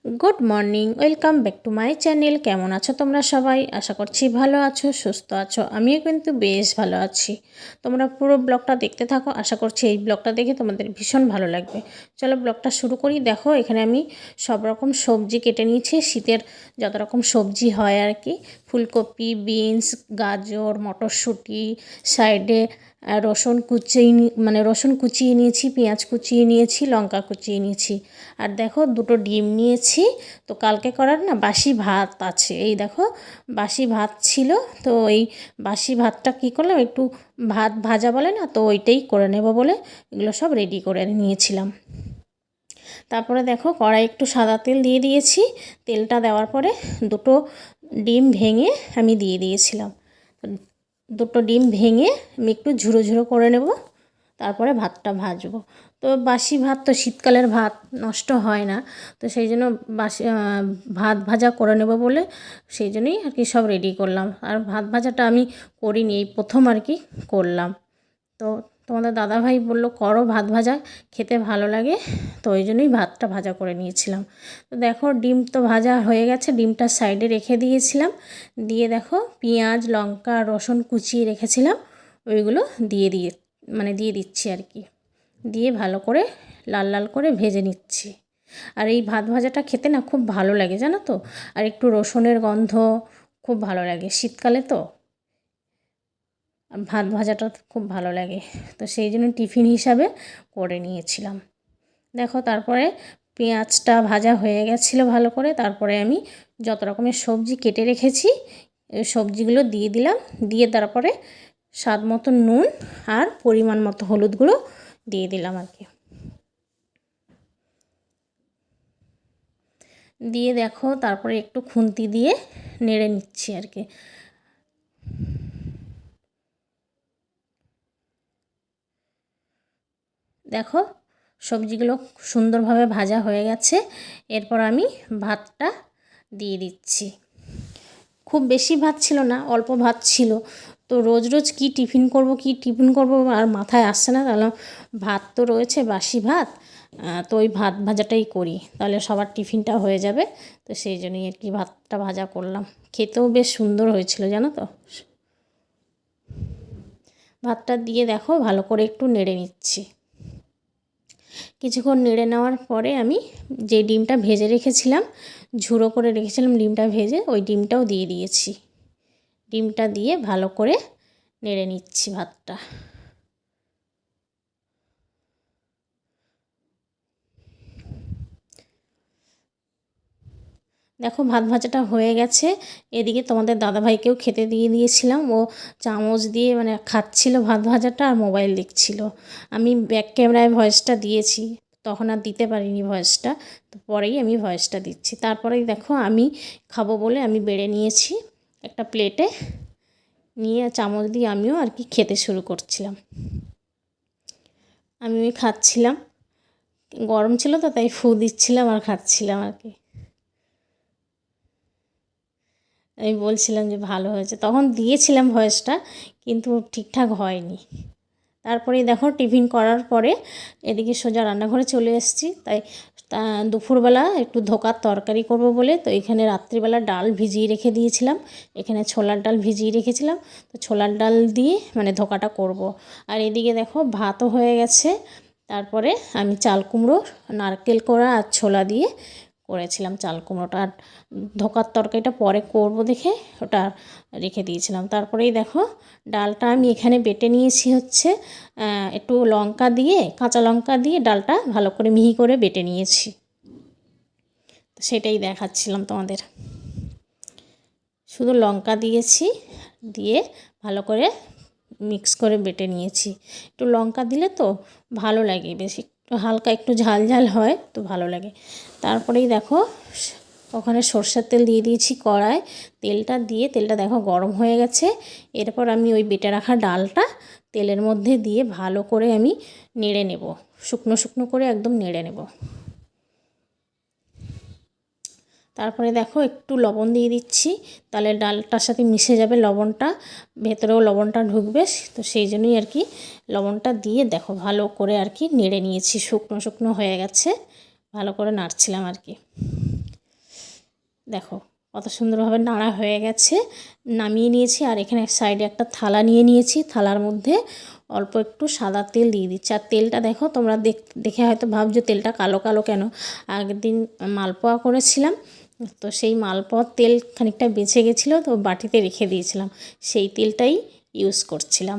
Good morning welcome back to my channel. केमन आछो तोमरा सबाई? आशा करछि भालो आछो, सुस्थ आछो। आमिও किन्तु बेश भालो आछि। तोमरा पुरो ब्लगटा देखते थाको। आशा करछि এই ব্লগটা দেখে তোমাদের ভীষণ ভালো লাগবে। চলো ব্লগটা শুরু করি। দেখো এখানে আমি সব রকম সবজি কেটে নিয়েছি, শীতের যত রকম সবজি হয় আর কি। ফুলকপি, বিনস, গাজর, মটরশুঁটি, সাইডে রসুন কুচিয়ে নিয়েছি, পেঁয়াজ কুচিয়ে নিয়েছি, লঙ্কা কুচিয়ে নিয়েছি। আর দেখো দুটো ডিম নিয়েছি। তো কালকে করার না বাসি ভাত আছে, এই দেখো বাসি ভাত ছিল। তো এই বাসি ভাতটা কী করলাম, একটু ভাত ভাজা বলে না, তো ওইটাই করে নেব বলে এগুলো সব রেডি করে নিয়েছিলাম। তারপরে দেখো কড়াই একটু সাদা তেল দিয়ে দিয়েছি। তেলটা দেওয়ার পরে দুটো ডিম ভেঙে আমি দিয়ে দিয়েছিলাম। দুটো ডিম ভেঙে আমি একটু ঝুরো ঝুরো করে নেব, তারপরে ভাতটা ভাজবো। তো বাসি ভাত তো শীতকালের ভাত নষ্ট হয় না, তো সেই জন্য বাসি ভাত ভাজা করে নেব বলে সেই জন্যই আর কি সব রেডি করলাম। আর ভাত ভাজাটা আমি করিনি, এই প্রথম আর কি করলাম। তো তোমাদের দাদাভাই বললো করো ভাত ভাজা, খেতে ভালো লাগে, তো ওই জন্যই ভাতটা ভাজা করে নিয়েছিলাম। তো দেখো ডিম তো ভাজা হয়ে গেছে, ডিমটা সাইডে রেখে দিয়েছিলাম। দিয়ে দেখো পেঁয়াজ, লঙ্কা, রসুন কুচিয়ে রেখেছিলাম, ওইগুলো দিয়ে দিচ্ছি আর কি। দিয়ে ভালো করে লাল লাল করে ভেজে নিচ্ছি। আর এই ভাত ভাজাটা খেতে না খুব ভালো লাগে জানো তো। আর একটু রসুনের গন্ধ খুব ভালো লাগে শীতকালে, তো ভাত ভাজাটা খুব ভালো লাগে, তো সেই জন্য টিফিন হিসাবে করে নিয়েছিলাম। দেখো তারপরে পেঁয়াজটা ভাজা হয়ে গেছিলো ভালো করে। তারপরে আমি যত রকমের সবজি কেটে রেখেছি এই সবজিগুলো দিয়ে দিলাম। দিয়ে তারপরে স্বাদ মতো নুন আর পরিমাণ মতো হলুদ গুঁড়ো দিয়ে দিলাম আর কি। দিয়ে দেখো তারপরে একটু খুন্তি দিয়ে নেড়ে নিচ্ছি আর কি। দেখো সবজিগুলো সুন্দরভাবে ভাজা হয়ে গেছে। এরপর আমি ভাতটা দিয়ে দিচ্ছি। খুব বেশি ভাত ছিল না, অল্প ভাত ছিল। তো রোজ রোজ কি টিফিন করব আর মাথায় আসছে না, তাহলে ভাত তো রয়েছে বাসি ভাত, তো ওই ভাত ভাজাটাই করি, তাহলে সবার টিফিনটা হয়ে যাবে। তো সেই জন্যই আর কি ভাতটা ভাজা করলাম। খেতেও বেশ সুন্দর হয়েছিল জানো তো। ভাতটা দিয়ে দেখো ভালো করে একটু নেড়ে নিচ্ছি। কিছুক্ষণ নেড়ে নেওয়ার পরে আমি যে ডিমটা ভেজে রেখেছিলাম, ঝুড়ো করে রেখেছিলাম ডিমটা ভেজে, ওই ডিমটাও দিয়ে দিয়েছি। ডিমটা দিয়ে ভালো করে নেড়ে নিচ্ছি ভাতটা। দেখো ভাত ভাজাটা হয়ে গেছে। এদিকে তোমাদের দাদাভাইকেও খেতে দিয়ে দিয়েছিলাম, ও চামচ দিয়ে খাচ্ছিল ভাত ভাজাটা আর মোবাইল দেখছিল। আমি ব্যাক ক্যামেরায় ভয়েসটা দিয়েছি, তখন আর দিতে পারিনি ভয়েসটা, তো পরেই আমি ভয়েসটা দিচ্ছি। তারপরেই দেখো আমি খাবো বলে আমি বেড়ে নিয়েছি একটা প্লেটে, নিয়ে চামচ দিয়ে আমিও আর কি খেতে শুরু করছিলাম। আমি খাচ্ছিলাম, গরম ছিল তো তাই ফু দিচ্ছিলাম আর খাচ্ছিলাম আর কি। আমি বলছিলাম যে ভালো হয়েছে, তখন দিয়েছিলাম ভয়েসটা, কিন্তু ঠিকঠাক হয়নি। তারপরেই দেখো টিফিন করার পরে এদিকে সোজা রান্নাঘরে চলে এসেছি। তাই দুপুরবেলা একটু ধোকার তরকারি করব বলে, তো এখানে রাত্রিবেলা ডাল ভিজিয়ে রেখে দিয়েছিলাম, এখানে ছোলার ডাল ভিজিয়ে রেখেছিলাম, তো ছোলার ডাল দিয়ে ধোকাটা করব। আর এদিকে দেখো ভাতও হয়ে গেছে। তারপরে আমি চাল কুমড়ো, নারকেল কোড়া আর ছোলা দিয়ে করেছিলাম চাল কুমড়োটা। আর ধোকার তরকারিটা পরে করব দেখে ওটা রেখে দিয়েছিলাম। তারপরেই দেখো ডালটা আমি এখানে বেটে নিয়েছি হচ্ছে একটু লঙ্কা দিয়ে, কাঁচা লঙ্কা দিয়ে ডালটা ভালো করে মিহি করে বেটে নিয়েছি, সেটাই দেখাচ্ছিলাম তোমাদের। শুধু লঙ্কা দিয়েছি, দিয়ে ভালো করে মিক্স করে বেটে নিয়েছি। একটু লঙ্কা দিলে তো ভালো লাগে, বেশি হালকা একটু ঝাল ঝাল হয় তো ভালো লাগে। তারপরেই দেখো ওখানে সরষের তেল দিয়ে দিয়েছি কড়ায়। তেলটা দেখো গরম হয়ে গেছে। এরপর আমি ওই বেটে রাখা ডালটা তেলের মধ্যে দিয়ে ভালো করে আমি নেড়ে নেব, শুকনো শুকনো করে একদম নেড়ে নেব। তারপরে দেখো একটু লবণ দিয়ে দিচ্ছি, তাহলে ডালটার সাথে মিশে যাবে লবণটা, ভেতরেও লবণটা ঢুকবে, তো সেই জন্যই আর কি লবণটা দিয়ে দেখো ভালো করে আর কি নেড়ে নিয়েছি। শুকনো শুকনো হয়ে গেছে, ভালো করে নাড়ছিলাম আর কি। দেখো কত সুন্দরভাবে নাড়া হয়ে গেছে। নামিয়ে নিয়েছি। আর এখানে সাইডে একটা থালা নিয়ে নিয়েছি। থালার মধ্যে অল্প একটু সাদা তেল দিয়ে দিচ্ছি। আর তেলটা দেখো, তোমরা দেখে হয়তো ভাবছো তেলটা কালো কালো কেন। আগের দিন মালপোয়া করেছিলাম, তো সেই মালপোয়ার তেল খানিকটা বেঁচে গেছিলো, তো বাটিতে রেখে দিয়েছিলাম, সেই তেলটাই ইউজ করছিলাম।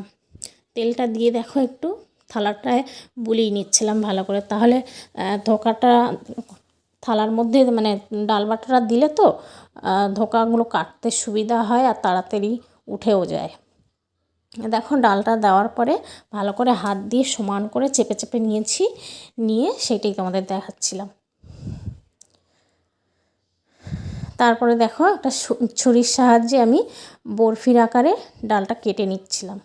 তেলটা দিয়ে দেখো একটু থালাটায় বুলিয়ে নিচ্ছিলাম ভালো করে, তাহলে ধোকাটা থালার মধ্যে মানে ডাল বাটাটা দিলে তো ধোকাগুলো কাটতে সুবিধা হয় আর তাড়াতাড়ি উঠেও যায়। দেখো ডালটা দেওয়ার পরে ভালো করে হাত দিয়ে সমান করে চেপে চেপে নিয়েছি, নিয়ে সেটাই তোমাদের দেখাচ্ছিলাম। তারপরে দেখো একটা ছুরির সাহায্যে আমি বরফির আকারে ডালটা কেটে নিচ্ছিলাম।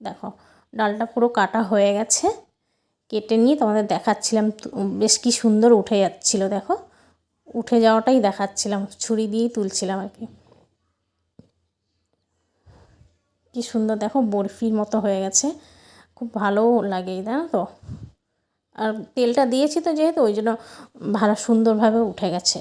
দেখো ডালটা পুরো কাটা হয়ে গেছে, কেটে নিয়ে তোমাদের দেখাচ্ছিলাম। বেশ কি সুন্দর উঠে যাচ্ছিল, দেখো উঠে যাওয়াটাই দেখাচ্ছিলাম, ছুরি দিয়েই তুলছিলাম আর কি। কি সুন্দর দেখো বরফির মতো হয়ে গেছে, খুব ভালো লাগে জানো তো। আর তেলটা দিয়েছি তো যেহেতু, ওই জন্য ভালো সুন্দরভাবে উঠে গেছে।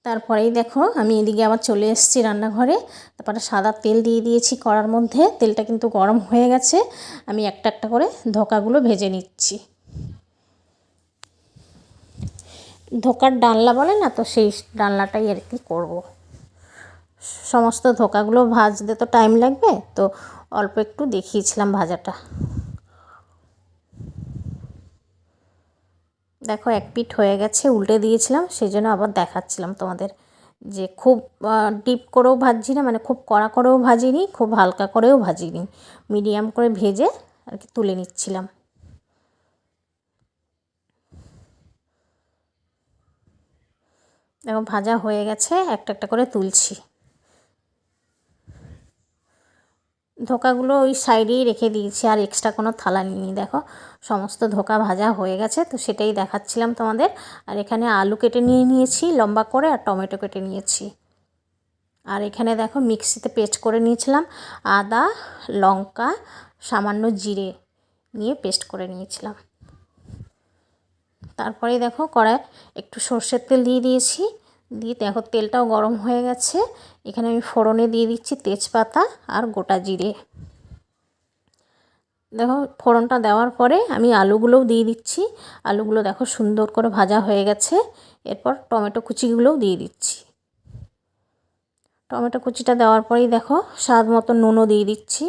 তারপরেই দেখো আমি এদিকে আবার চলে এসেছি রান্নাঘরে। তারপরে সাদা তেল দিয়ে দিয়েছি কড়ার মধ্যে। তেলটা কিন্তু গরম হয়ে গেছে। আমি একটা একটা করে ধোকাগুলো ভেজে নিচ্ছি। ধোকার ডালনা বলে না, তো সেই ডালনাটাই আর কি করবো। সমস্ত ধোকাগুলো ভাজতে তো টাইম লাগবে, তো অল্প একটু দেখিয়েছিলাম ভাজাটা। দেখো এক পিঠ হয়ে গেছে, উল্টে দিয়েছিলাম, সেই জন্য আবার দেখাচ্ছিলাম তোমাদের যে খুব ডিপ করেও ভাজছি না, মানে খুব কড়া করেও ভাজিনি, খুব হালকা করেও ভাজিনি, মিডিয়াম করে ভেজে আর কি তুলে নিচ্ছিলাম। দেখো ভাজা হয়ে গেছে, একটা একটা করে তুলছি। ধোকাগুলো ওই সাইডেই রেখে দিয়েছি, আর এক্সট্রা কোনো থালা নিইনি। দেখো সমস্ত ধোকা ভাজা হয়ে গেছে, তো সেটাই দেখাচ্ছিলাম তোমাদের। আর এখানে আলু কেটে নিয়ে নিয়েছি লম্বা করে, আর টমেটো কেটে নিয়েছি। আর এখানে দেখো মিক্সিতে পেস্ট করে নিয়েছিলাম, আদা লঙ্কা সামান্য জিরে নিয়ে পেস্ট করে নিয়েছিলাম। তারপরে দেখো কড়ায় একটু সর্ষের তেল দিয়ে দিয়েছি, দিয়ে দেখো তেলটাও গরম হয়ে গেছে। এখানে আমি ফোড়নে দিয়ে দিচ্ছি তেজপাতা আর গোটা জিরে। দেখো ফোড়নটা দেওয়ার পরে আমি আলুগুলোও দিয়ে দিচ্ছি। আলুগুলো দেখো সুন্দর করে ভাজা হয়ে গেছে। এরপর টমেটো কুচিগুলোও দিয়ে দিচ্ছি। টমেটো কুচিটা দেওয়ার পরেই দেখো স্বাদ মতো নুনও দিয়ে দিচ্ছি।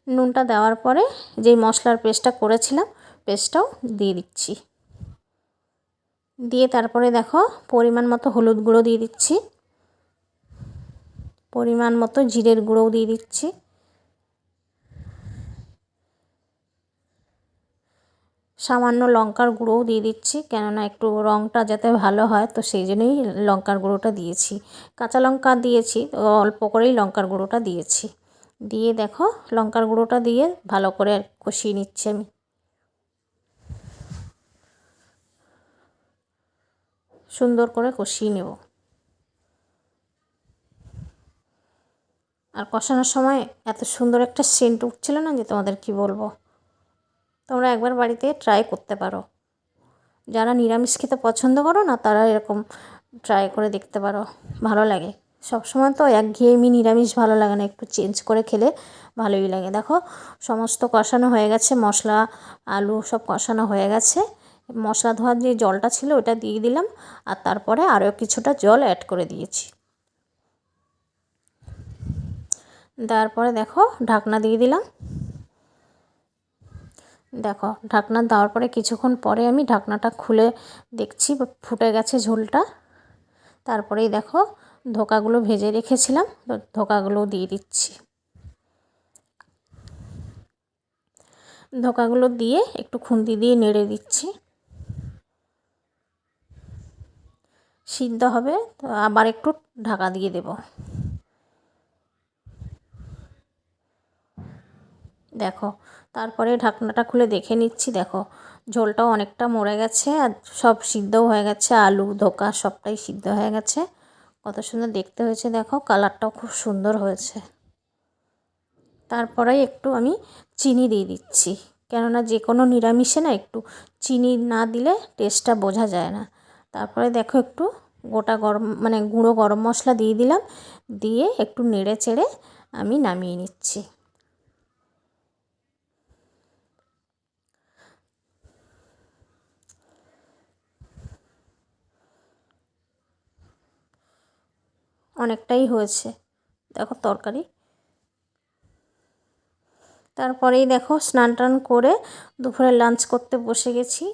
নুনটা দেওয়ার পরে যেই মশলার পেস্টটা করেছিলাম, পেস্টটাও দিয়ে দিচ্ছি। দিয়ে তারপরে দেখো পরিমাণ মতো হলুদ গুঁড়ো দিয়ে দিচ্ছি, পরিমাণ মতো জিরের গুঁড়োও দিয়ে দিচ্ছি, সামান্য লঙ্কার গুঁড়োও দিয়ে দিচ্ছি, কেননা একটু রঙটা যাতে ভালো হয়, তো সেই জন্যই লঙ্কার গুঁড়োটা দিয়েছি। কাঁচা লঙ্কা দিয়েছি, তো অল্প করেই লঙ্কার গুঁড়োটা দিয়েছি। দিয়ে দেখো লঙ্কার গুঁড়োটা দিয়ে ভালো করে কষিয়ে নিচ্ছি আমি। সুন্দর করে কষিয়ে নেব। আর কষানোর সময় এত সুন্দর একটা সেন্ট উঠছিল না যে তোমাদের কি বলবো। তোমরা একবার বাড়িতে ট্রাই করতে পারো। যারা নিরামিষ খেতে পছন্দ করো না, তারা এরকম ট্রাই করে দেখতে পারো, ভালো লাগে। সবসময় তো একঘেয়েমি নিরামিষ ভালো লাগে না, একটু চেঞ্জ করে খেলে ভালোই লাগে। দেখো সমস্ত কষানো হয়ে গেছে, মশলা আলু সব কষানো হয়ে গেছে। মশলা ধোয়ার যে জলটা ছিল ওটা দিয়ে দিলাম, আর তারপরে আরও কিছুটা জল অ্যাড করে দিয়েছি। তারপরে দেখো ঢাকনা দিয়ে দিলাম। দেখো ঢাকনা দেওয়ার পরে কিছুক্ষণ পরে আমি ঢাকনাটা খুলে দেখছি ফুটে গেছে ঝোলটা। তারপরেই দেখো ধোকাগুলো ভেজে রেখেছিলাম, ধোকাগুলো দিয়ে দিচ্ছি। ধোকাগুলো দিয়ে একটু খুন্তি দিয়ে নেড়ে দিচ্ছি। সিদ্ধ হবে, তো আবার একটু ঢাকা দিয়ে দেব। দেখো, তারপরে ঢাকনাটা খুলে দেখে নিচ্ছি। দেখো, ঝোলটাও অনেকটা মরে গেছে আর সব সিদ্ধও হয়ে গেছে, আলু ধোকা সবটাই সিদ্ধ হয়ে গেছে। কত সুন্দর দেখতে হয়েছে, দেখো কালারটাও খুব সুন্দর হয়েছে। তারপরে একটু আমি চিনি দিয়ে দিচ্ছি, কেননা যে কোনো নিরামিষে না একটু চিনি না দিলে টেস্টটা বোঝা যায় না। তারপরে দেখো একটু গোটা গরম মানে গুঁড়ো গরম মশলা দিয়ে দিলাম, দিয়ে একটু নেড়ে চেড়ে আমি নামিয়ে নিচ্ছি। অনেকটাই হয়েছে দেখো তরকারি। তারপরেই দেখো স্নান টান করে দুপুরে লাঞ্চ করতে বসে গেছি।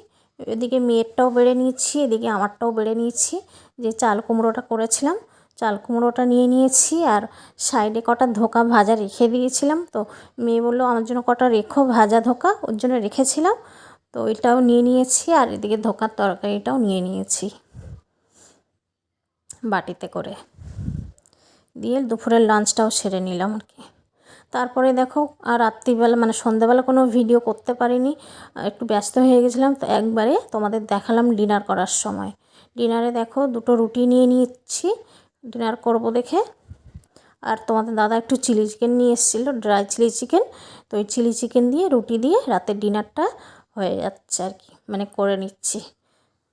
এদিকে মেয়েরটাও বেড়ে নিয়েছি, এদিকে আমারটাও বেড়ে নিয়েছি। যে চাল কুমড়োটা করেছিলাম, চাল কুমড়োটা নিয়ে নিয়েছি, আর সাইডে কটা ধোকা ভাজা রেখে দিয়েছিলাম। তো মেয়ে বললো আমার জন্য কটা রেখো ভাজা ধোকা, ওর জন্য রেখেছিলাম। তো ওইটাও নিয়ে নিয়েছি, আর এদিকে ধোকার তরকারিটাও নিয়ে নিয়েছি বাটিতে করে। দিয়ে দুপুরের লাঞ্চটাও সেরে নিলাম আর কি। তারপরে দেখো, আর রাত্রিবেলা মানে সন্ধ্যাবেলা কোনো ভিডিও করতে পারিনি, একটু ব্যস্ত হয়ে গেছিলাম। তো একবারে তোমাদের দেখালাম ডিনার করার সময়। ডিনারে দেখো দুটো রুটি নিয়ে নিচ্ছি ডিনার করব দেখে। আর তোমাদের দাদা একটু চিলি চিকেন নিয়ে এসেছিলো, ড্রাই চিলি চিকেন। তো ওই চিলি চিকেন দিয়ে রুটি দিয়ে রাতের ডিনারটা হয়ে যাচ্ছে আর কি, মানে করে নিচ্ছি।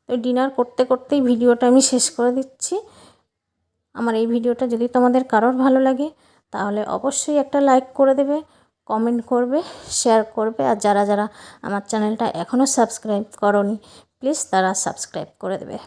তো ডিনার করতে করতেই ভিডিওটা আমি শেষ করে দিচ্ছি। আমার এই ভিডিওটা যদি তোমাদের কারোর ভালো লাগে তাহলে অবশ্যই একটা লাইক করে দেবে, কমেন্ট করবে, শেয়ার করবে। আর যারা যারা আমার চ্যানেলটা এখনও সাবস্ক্রাইব করোনি প্লিজ তারা সাবস্ক্রাইব করে দেবে।